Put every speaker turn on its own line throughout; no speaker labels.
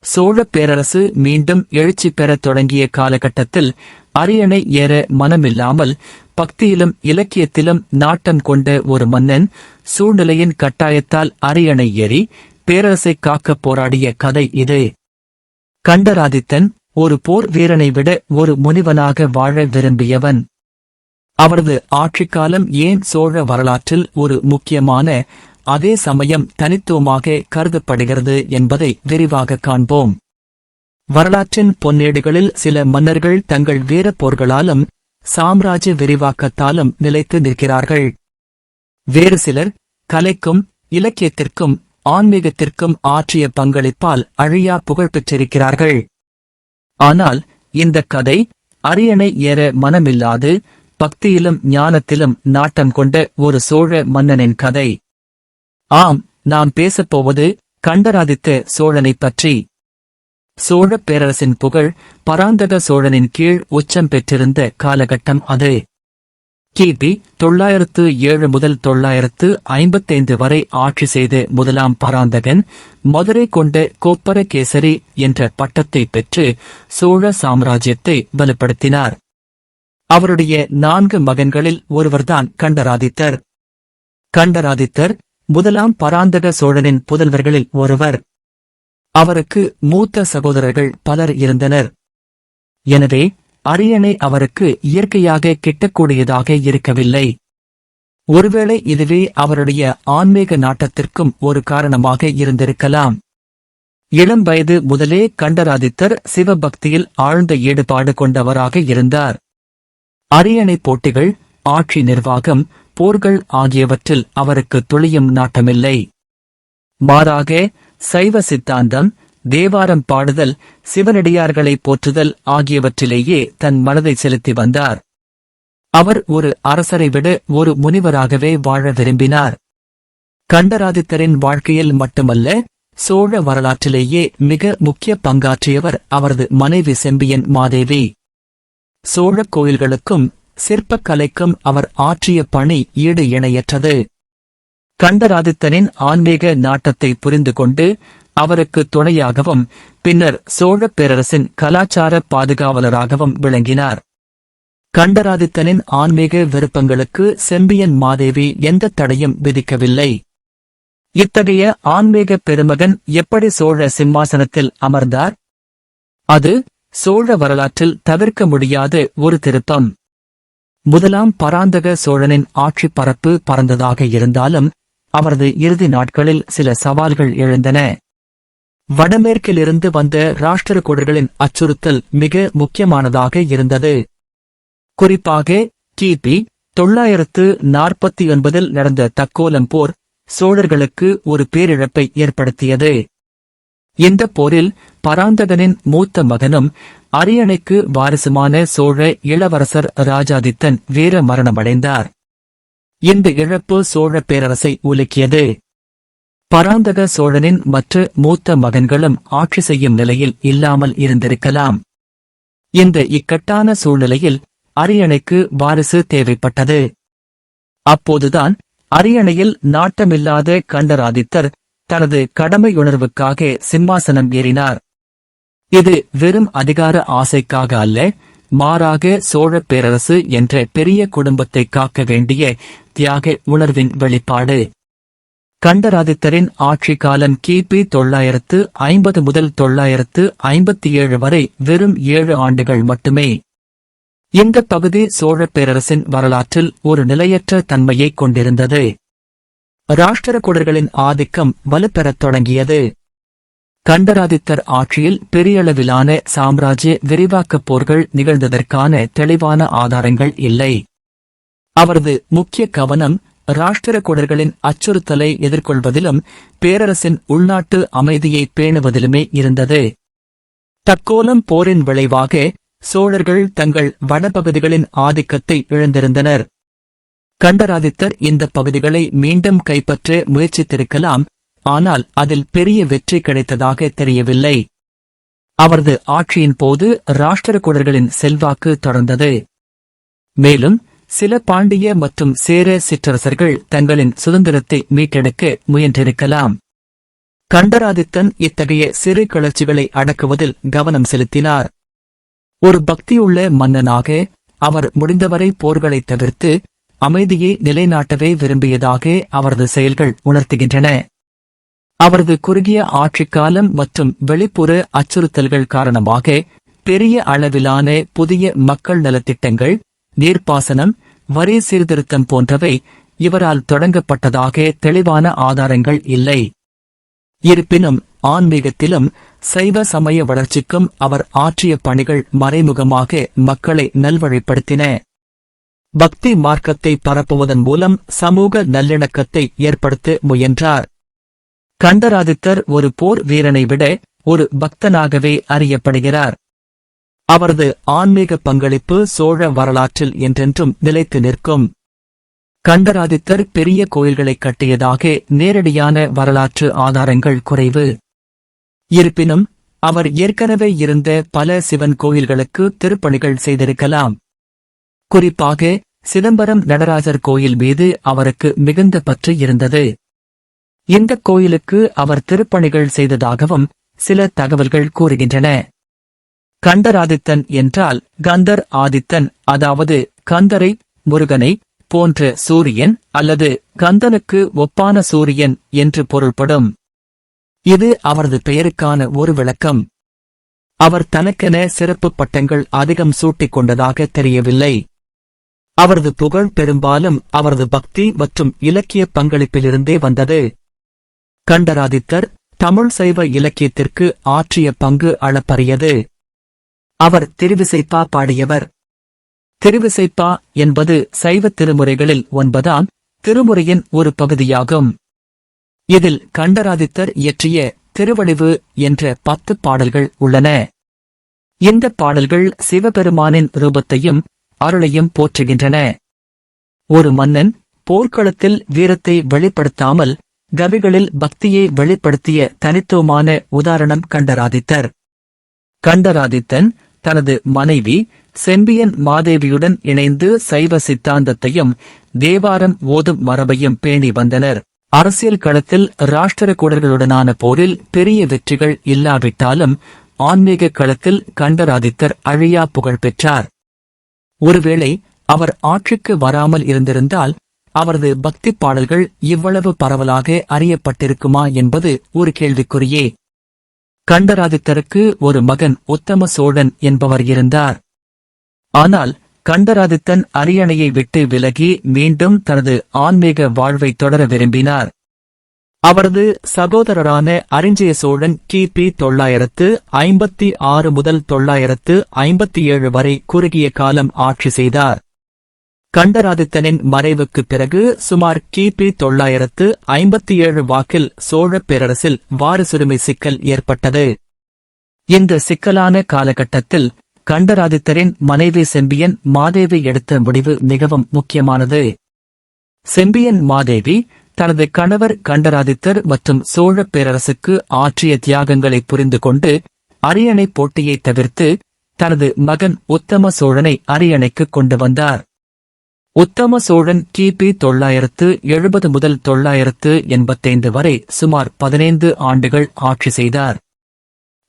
சோழப் பேரரசு மீண்டும் எழுச்சி பெறத் தொடங்கிய காலகட்டத்தில் அரியணை ஏற மனமில்லாமல் பக்தியிலும் இலக்கியத்திலும் நாட்டம் கொண்ட ஒரு மன்னன் சூழ்நிலையின் கட்டாயத்தால் அரியணை ஏறி பேரரசை காக்கப் போராடிய கதை இது. கண்டராதித்தன் ஒரு போர் வீரனை விட ஒரு முனிவனாக வாழ விரும்பியவன். அவரது ஆட்சிக்காலம் ஏன் சோழ வரலாற்றில் ஒரு முக்கியமான, அதே சமயம் தனித்துவமாக கருதப்படுகிறது என்பதை விரிவாக காண்போம். வரலாற்றின் பொன்னேடுகளில் சில மன்னர்கள் தங்கள் வீரப் போர்களாலும் சாம்ராஜ்ய விரிவாக்கத்தாலும் நிலைத்து நிற்கிறார்கள். வேறு சிலர் கலைக்கும் இலக்கியத்திற்கும் ஆன்மீகத்திற்கும் ஆற்றிய பங்களிப்பால் அழியா புகழ் பெற்றிருக்கிறார்கள். ஆனால் இந்த கதை அரியணை ஏற மனமில்லாது பக்தியிலும் ஞானத்திலும் நாட்டம் கொண்ட ஒரு சோழ மன்னனின் கதை. ஆம், நாம் பேசப்போவது கண்டராதித்த சோழனைப் பற்றி. சோழப் பேரரசின் புகழ் பராந்தக சோழனின் கீழ் உச்சம் பெற்றிருந்த காலகட்டம் அது. கிபி 907 முதல் 955 வரை ஆட்சி செய்த முதலாம் பராந்தகன் மதுரை கொண்ட கோப்பரகேசரி என்ற பட்டத்தை பெற்று சோழ சாம்ராஜ்யத்தை வலுப்படுத்தினார். அவருடைய 4 மகன்களில் ஒருவர்தான் கண்டராதித்தர். கண்டராதித்தர் முதலாம் பராந்தக சோழனின் புதல்வர்களில் ஒருவர். அவருக்கு மூத்த சகோதரர்கள் பலர் இருந்தனர். எனவே அரியணை அவருக்கு இயற்கையாக கிட்டக்கூடியதாக இருக்கவில்லை. ஒருவேளை இதுவே அவருடைய ஆன்மீக நாட்டத்திற்கும் ஒரு காரணமாக இருந்திருக்கலாம். இளம் வயது முதலே கண்டராதித்தர் சிவபக்தியில் ஆழ்ந்த ஈடுபாடு கொண்டவராக இருந்தார். அரியணை போட்டிகள், ஆட்சி நிர்வாகம், போர்கள் ஆகியவற்றில் அவருக்கு துளியும் நாட்டமில்லை. மாறாக சைவ சித்தாந்தம், தேவாரம் பாடுதல், சிவனடியார்களை போற்றுதல் ஆகியவற்றிலேயே தன் மனதை செலுத்தி வந்தார். அவர் ஒரு அரசரை விட ஒரு முனிவராகவே வாழ விரும்பினார். கண்டராதித்தரின் வாழ்க்கையில் மட்டுமல்ல, சோழ வரலாற்றிலேயே மிக முக்கிய பங்காற்றியவர் அவரது மனைவி செம்பியன் மாதேவி. சோழக் கோயில்களுக்கும் சிற்பக்கலைக்கும் அவர் ஆற்றிய பணி ஈடு இணையற்றது. கண்டராதித்தனின் ஆன்மீக நாட்டத்தை புரிந்து கொண்டு அவருக்கு துணையாகவும் பின்னர் சோழப் பேரரசின் கலாச்சார பாதுகாவலராகவும் விளங்கினார். கண்டராதித்தனின் ஆன்மீக விருப்பங்களுக்கு செம்பியன் மாதேவி எந்த தடையும் விதிக்கவில்லை. இத்தகைய ஆன்மீக பெருமகன் எப்படி சோழ சிம்மாசனத்தில் அமர்ந்தார்? அது சோழ வரலாற்றில் தவிர்க்க முடியாத ஒரு திருப்பம். முதலாம் பராந்தக சோழனின் ஆட்சி பரப்பு பரந்ததாக இருந்தாலும் அவரது இறுதி நாட்களில் சில சவால்கள் எழுந்தன. வடமேற்கிலிருந்து வந்த ராஷ்டிரகூடர்களின் அச்சுறுத்தல் மிக முக்கியமானதாக இருந்தது. குறிப்பாக கிபி 949 நடந்த தக்கோலம் போர் சோழர்களுக்கு ஒரு பேரிழப்பை ஏற்படுத்தியது. இந்த போரில் பராந்தகனின் மூத்த மகனும் அரியணைக்கு வாரிசுமான சோழ இளவரசர் ராஜாதித்தன் வீர மரணமடைந்தார். இந்த இழப்பு சோழ பேரரசை உலுக்கியது. பராந்தக சோழனின் மற்ற மூத்த மகன்களும் ஆட்சி செய்யும் நிலையில் இல்லாமல் இருந்திருக்கலாம். இந்த இக்கட்டான சூழ்நிலையில் அரியணைக்கு வாரிசு தேவைப்பட்டது. அப்போதுதான் அரியணையில் நாட்டமில்லாத கண்டராதித்தர் தனது கடமையுணர்வுக்காக சிம்மாசனம் ஏறினார். இது வெறும் அதிகார ஆசைக்காக அல்ல, மாறாக சோழப் பேரரசு என்ற பெரிய குடும்பத்தை காக்க வேண்டிய தியாக உணர்வின் வெளிப்பாடு. கண்டராதித்தரின் ஆட்சி காலம் கிபி 950 முதல் 957 வரை வெறும் 7 ஆண்டுகள் மட்டுமே. இந்த பகுதி சோழப் பேரரசின் வரலாற்றில் ஒரு நிலையற்ற தன்மையை கொண்டிருந்தது. ராஷ்டிரகூடர்களின் ஆதிக்கம் வலுப்பெறத் தொடங்கியது. கண்டராதித்தர் ஆட்சியில் பெரியளவிலான சாம்ராஜ்ய விரிவாக்கப் போர்கள் நிகழ்ந்ததற்கான தெளிவான ஆதாரங்கள் இல்லை. அவரது முக்கிய கவனம் ராஷ்டிரகூடர்களின் அச்சுறுத்தலை எதிர்கொள்வதிலும் பேரரசின் உள்நாட்டு அமைதியை பேணுவதிலுமே இருந்தது. தக்கோலம் போரின் விளைவாக சோழர்கள் தங்கள் வடபகுதிகளின் ஆதிக்கத்தை இழந்திருந்தனர். கண்டராதித்தர் இந்த பகுதிகளை மீண்டும் கைப்பற்ற முயற்சித்திருக்கலாம், ஆனால் அதில் பெரிய வெற்றி கிடைத்ததாக தெரியவில்லை. அவரது ஆட்சியின் போது ராஷ்டிரகூடர்களின் செல்வாக்கு தொடர்ந்தது. மேலும் சில பாண்டிய மற்றும் சேர சிற்றரசர்கள் தங்களின் சுதந்திரத்தை மீட்டெடுக்க முயன்றிருக்கலாம். கண்டராதித்தன் இத்தகைய சிறு கிளர்ச்சிகளை அடக்குவதில் கவனம் செலுத்தினார். ஒரு பக்தியுள்ள மன்னனாக அவர் முடிந்தவரை போர்களை தவிர்த்து அமைதியை நிலைநாட்டவே விரும்பியதாக அவரது செயல்கள் உணர்த்துகின்றன. அவரது குறுகிய ஆட்சிக்காலம் மற்றும் வெளிப்புற அச்சுறுத்தல்கள் காரணமாக பெரிய அளவிலான புதிய மக்கள் நலத்திட்டங்கள், நீர்ப்பாசனம், வரி சீர்திருத்தம் போன்றவை இவரால் தொடங்கப்பட்டதாக தெளிவான ஆதாரங்கள் இல்லை. இருப்பினும் ஆன்மீகத்திலும் சைவ சமய வளர்ச்சிக்கும் அவர் ஆற்றிய பணிகள் மறைமுகமாக மக்களை நல்வழிப்படுத்தின. பக்தி மார்க்கத்தை பரப்புவதன் மூலம் சமூக நல்லிணக்கத்தை ஏற்படுத்த முயன்றார். கண்டராதித்தர் ஒரு போர் வீரனை விட ஒரு பக்தனாகவே அறியப்படுகிறார். அவரது ஆன்மீக பங்களிப்பு சோழ வரலாற்றில் என்றென்றும் நிலைத்து நிற்கும். கண்டராதித்தர் பெரிய கோயில்களை கட்டியதாக நேரடியான வரலாற்று ஆதாரங்கள் குறைவு. இருப்பினும் அவர் ஏற்கனவே இருந்த பல சிவன் கோயில்களுக்கு திருப்பணிகள் செய்திருக்கலாம். குறிப்பாக சிதம்பரம் நடராஜர் கோயில் மீது அவருக்கு மிகுந்த பற்று இருந்தது. இந்த கோயிலுக்கு அவர் திருப்பணிகள் செய்ததாகவும் சில தகவல்கள் கூறுகின்றன. கண்டராதித்தன் என்றால் கந்தர் ஆதித்தன், அதாவது கந்தரை, முருகனை போன்ற சூரியன் அல்லது கந்தனுக்கு ஒப்பான சூரியன் என்று பொருள்படும். இது அவரது பெயருக்கான ஒரு விளக்கம். அவர் தனக்கென சிறப்பு பட்டங்கள் அதிகம் சூட்டிக் கொண்டதாக தெரியவில்லை. அவரது புகழ் பெரும்பாலும் அவரது பக்தி மற்றும் இலக்கிய பங்களிப்பிலிருந்தே வந்தது. கண்டராதித்தர் தமிழ் சைவ இலக்கியத்திற்கு ஆற்றிய பங்கு அளப்பரியது. அவர் திருவிசைப்பா பாடியவர். திருவிசைப்பா என்பது சைவ திருமுறைகளில் 9ஆம் திருமுறையின் ஒரு பகுதியாகும். இதில் கண்டராதித்தர் இயற்றிய திருவடிவு என்ற 10 பாடல்கள் உள்ளன. இந்த பாடல்கள் சிவபெருமானின் ரூபத்தையும் அருளையும் போற்றுகின்றன. ஒரு மன்னன் போர்க்களத்தில் வீரத்தை வெளிப்படுத்தாமல் கவிகளில் பக்தியை வெளிப்படுத்திய தனித்துவமான உதாரணம் கண்டராதித்தர். கண்டராதித்தன் தனது மனைவி செம்பியன் மாதேவியுடன் இணைந்து சைவ சித்தாந்தத்தையும் தேவாரம் ஓதும் மரபையும் பேணி வந்தனர். அரசியல் களத்தில் ராஷ்டிரகூடர்களுடனான போரில் பெரிய வெற்றிகள் இல்லாவிட்டாலும் ஆன்மீக களத்தில் கண்டராதித்தர் அழியா புகழ் பெற்றார். ஒருவேளை அவர் ஆட்சிக்கு வராமல் இருந்திருந்தால் அவரது பக்தி பாடல்கள் இவ்வளவு பரவலாக அறியப்பட்டிருக்குமா என்பது ஒரு கேள்விக்குறியே. கண்டராதித்தருக்கு ஒரு மகன் உத்தம சோழன் என்பவர் இருந்தார். ஆனால் கண்டராதித்தன் அரியணையை விட்டு விலகி மீண்டும் தனது ஆன்மீக வாழ்வை தொடர விரும்பினார். அவரது சகோதரரான அரிஞ்சய சோழன் கிபி 956 முதல் 957 வரை குறுகிய காலம் ஆட்சி செய்தார். கண்டராதித்தனின் மறைவுக்குப் பிறகு சுமார் கிபி 957 வாக்கில் சோழப் பேரரசில் வாரிசுரிமை சிக்கல் ஏற்பட்டது. இந்த சிக்கலான காலகட்டத்தில் கண்டராதித்தரின் மனைவி செம்பியன் மாதேவி எடுத்த முடிவு மிகவும் முக்கியமானது. செம்பியன் மாதேவி தனது கணவர் கண்டராதித்தர் மற்றும் சோழப் பேரரசுக்கு ஆற்றிய தியாகங்களை புரிந்து கொண்டு அரியணை போட்டியை தவிர்த்து தனது மகன் உத்தம சோழனை அரியணைக்கு கொண்டு வந்தார். உத்தம சோழன் கிபி 970 முதல் 985 வரை சுமார் 15 ஆண்டுகள் ஆட்சி செய்தார்.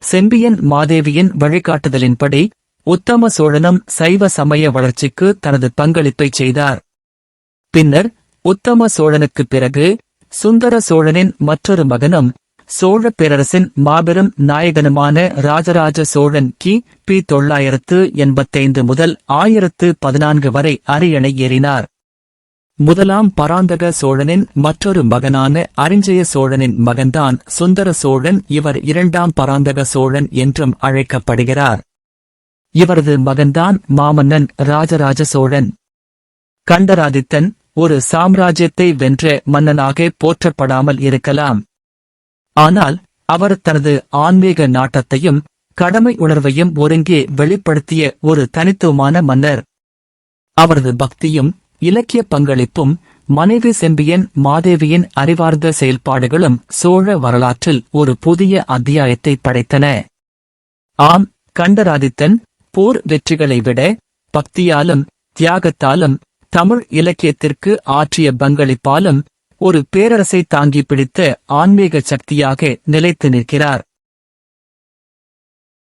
செம்பியன் மாதேவியின் வழிகாட்டுதலின்படி உத்தம சோழனும் சைவ சமய வளர்ச்சிக்கு தனது பங்களிப்பை செய்தார். பின்னர் உத்தம சோழனுக்குப் பிறகு சுந்தர சோழனின் மற்றொரு மகனும் சோழப் பேரரசின் மாபெரும் நாயகனுமான ராஜராஜ சோழன் கிபி 985 முதல் 1014 வரை அரியணை ஏறினார். முதலாம் பராந்தக சோழனின் மற்றொரு மகனான அரிஞ்சய சோழனின் மகன்தான் சுந்தர சோழன். இவர் 2ஆம் பராந்தக சோழன் என்றும் அழைக்கப்படுகிறார். இவரது மகன்தான் மாமன்னன் ராஜராஜ சோழன். கண்டராதித்தன் ஒரு சாம்ராஜ்யத்தை வென்ற மன்னனாக போற்றப்படாமல் இருக்கலாம். ஆனால் அவர் தனது ஆன்மீக நாட்டத்தையும் கடமை உணர்வையும் ஒருங்கே வெளிப்படுத்திய ஒரு தனித்துவமான மன்னர். அவரது பக்தியும் இலக்கிய பங்களிப்பும் மனைவி செம்பியன் மாதேவியின் அறிவார்ந்த செயல்பாடுகளும் சோழ வரலாற்றில் ஒரு புதிய அத்தியாயத்தை படைத்தன. ஆம், கண்டராதித்தன் போர் வெற்றிகளை விட பக்தியாலும் தியாகத்தாலும் தமிழ் இலக்கியத்திற்கு ஆற்றிய பங்களிப்பாலும் ஒரு பேரரசை தாங்கி பிடித்த ஆன்மீக சக்தியாக நிலைத்து நிற்கிறார்.